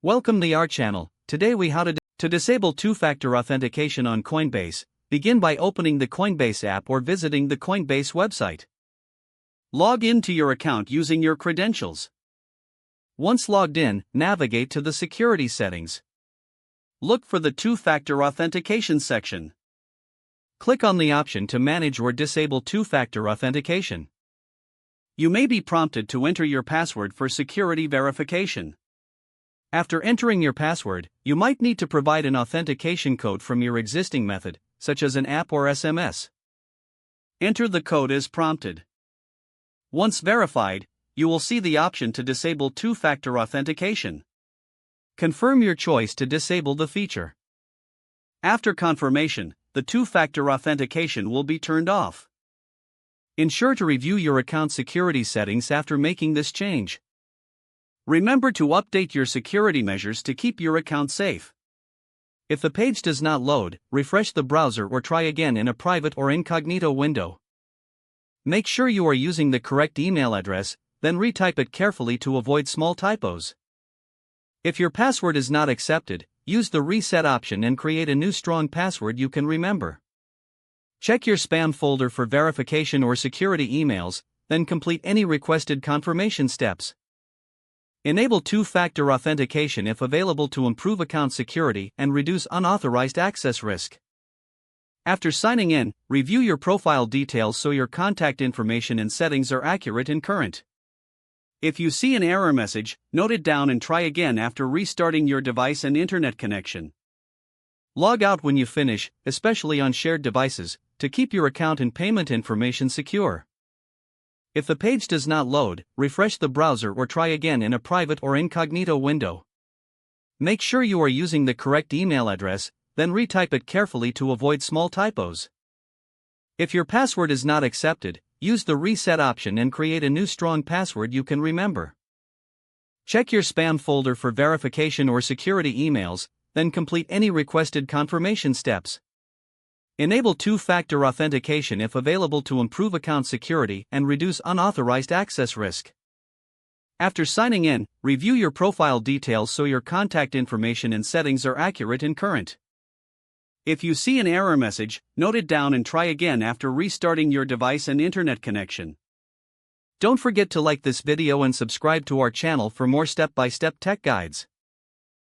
Welcome to our channel. Today we how to disable two-factor authentication on Coinbase. Begin by opening the Coinbase app or visiting the Coinbase website. Log in to your account using your credentials. Once logged in, navigate to the security settings. Look for the two-factor authentication section. Click on the option to manage or disable two-factor authentication. You may be prompted to enter your password for security verification. After entering your password, you might need to provide an authentication code from your existing method, such as an app or SMS. Enter the code as prompted. Once verified, you will see the option to disable two-factor authentication. Confirm your choice to disable the feature. After confirmation, the two-factor authentication will be turned off. Ensure to review your account security settings after making this change. Remember to update your security measures to keep your account safe. If the page does not load, refresh the browser or try again in a private or incognito window. Make sure you are using the correct email address, then retype it carefully to avoid small typos. If your password is not accepted, use the reset option and create a new strong password you can remember. Check your spam folder for verification or security emails, then complete any requested confirmation steps. Enable two-factor authentication if available to improve account security and reduce unauthorized access risk. After signing in, review your profile details so your contact information and settings are accurate and current. If you see an error message, note it down and try again after restarting your device and internet connection. Log out when you finish, especially on shared devices, to keep your account and payment information secure. If the page does not load, refresh the browser or try again in a private or incognito window. Make sure you are using the correct email address, then retype it carefully to avoid small typos. If your password is not accepted, use the reset option and create a new strong password you can remember. Check your spam folder for verification or security emails, then complete any requested confirmation steps. Enable two-factor authentication if available to improve account security and reduce unauthorized access risk. After signing in, review your profile details so your contact information and settings are accurate and current. If you see an error message, note it down and try again after restarting your device and internet connection. Don't forget to like this video and subscribe to our channel for more step-by-step tech guides.